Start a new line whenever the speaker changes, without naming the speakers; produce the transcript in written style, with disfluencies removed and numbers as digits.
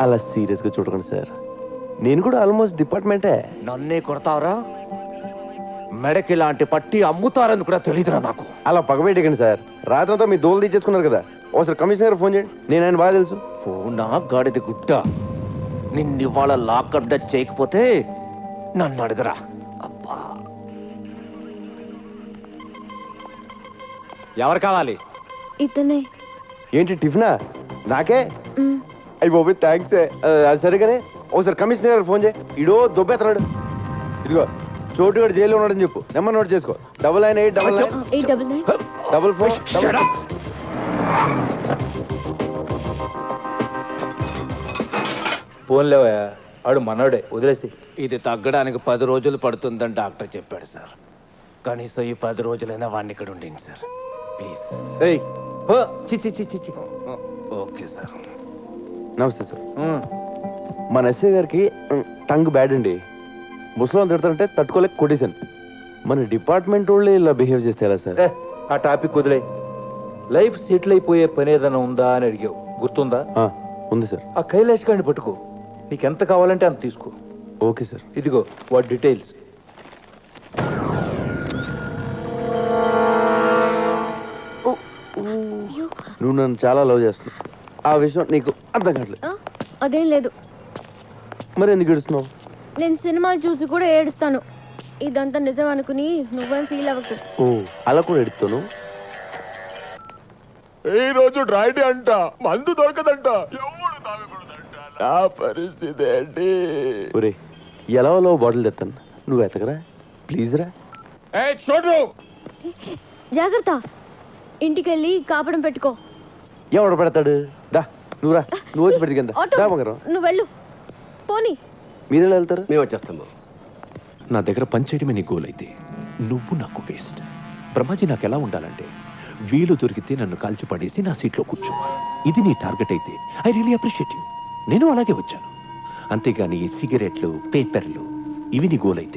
అలా సీరియస్గా చూడకండి సార్, నేను కూడా ఆల్మోస్ట్ డిపార్ట్మెంటే.
నన్నే కొడతావరా? మెడకి ఇలాంటి పట్టి అమ్ముతారని కూడా తెలియదురా నాకు.
అలా పగబెట్టకండి సార్, రాత్రంతా మీ దోలు తీసేసుకున్నారు కదా. ఒకసారి కమిషనర్ ఫోన్ చేయండి, నేను ఆయన బాగా తెలుసు.
ఫోనా గాడిది గుడ్డ, నిన్నివాళ లాకప్ డచ్ చేయకపోతే నన్ను అడగరా. అబ్బా,
ఎవరు కావాలి?
ఇతనే.
ఏంటి టిఫినా? నాకే? అయ్యి బాబు థ్యాంక్స్. అది సరిగానే ఒకసారి కమిషనర్ గారు ఫోన్ చేయి, ఇడో దొబ్బెత్తనాడు. ఇదిగో చోటు గడు జైల్లో ఉన్నాడని చెప్పు, నెంబర్ నోట్ చేసుకో. 99894444.
ఫోన్లేవా? ఆడు మనోడే, వదిలేసి.
ఇది తగ్గడానికి 10 రోజులు పడుతుందని డాక్టర్ చెప్పాడు సార్. కనీసం ఈ 10 రోజులైనా వాడిని ఇక్కడ ఉండింది సార్, ప్లీజ్.
ఏయ్ చిచి చిచి చి.
Okay sir.
నమస్తే సార్. మన ఎస్ఐ గారికి టంగ్ బ్యాడ్ అండి. ముసలి తిడతారంటే తట్టుకోలేక కొట్టేశాను. మన డిపార్ట్మెంట్ వాళ్ళు ఇలా బిహేవ్ చేస్తే ఎలా సార్?
ఆ టాపిక్ వదిలే. లైఫ్ సెటిల్ అయిపోయే పని ఏదైనా ఉందా అని అడిగావు, గుర్తుందా?
ఉంది సార్.
ఆ కైలాష్ గారిని పట్టుకో, నీకెంత కావాలంటే అంత తీసుకో.
Okay sir.
ఇదిగో వాటి డీటెయిల్స్.
నువ్వు నన్ను చాలా లవ్ చేస్తున్నావు, ఆ విషయం నీకు అర్థం కావట్లేదు.
అదేం లేదు.
మరి ఎందుకు ఏడుస్తున్నావు?
నేను సినిమాలు చూసి కూడా ఏడుస్తాను. ఇదంతా నిజం అనుకుని నువ్వేం ఫీల్ అవ్వకు.
ఓ అలా కూడా ఎడుతాను.
ఈ రోజు డ్రైడే అంట, మందు దొరకదంట, ఎవడు తాగకూడదంట. నా పరిస్థితి ఏంటి?
ఒరే ఎలా బాటిల్ తెస్తాను, నువ్వు ఎతకరా ప్లీజ్ రా.
చూడు,
జాగ్రత్త, ఇంటికెళ్ళి కాపడం పెట్టుకో.
ఎవడు పెడతాడు? దా నువ్వు రా, నువ్వు వచ్చి పెడితే కింద
ఆటో,
దా మగరం.
నువ్వు వెళ్ళు. పోనీ.
మీరెలా వెళ్తారు?
మేము వచ్చేస్తాము. నా దగ్గర పనిచేయడమే నీ గోల్ అయితే నువ్వు నాకు వేస్ట్. బ్రహ్మాజీ నాకు ఎలా ఉండాలంటే వీలు దొరికితే నన్ను కాల్చి పడేసి నా సీట్లో కూర్చోవాలి. ఇది నీ టార్గెట్ అయితే ఐ రియలీ అప్రిషియేట్ యూ. నేను అలాగే వచ్చాను. అంతేగాని సిగరెట్లు, పేపర్లు ఇవి నీ గోల్ అయితే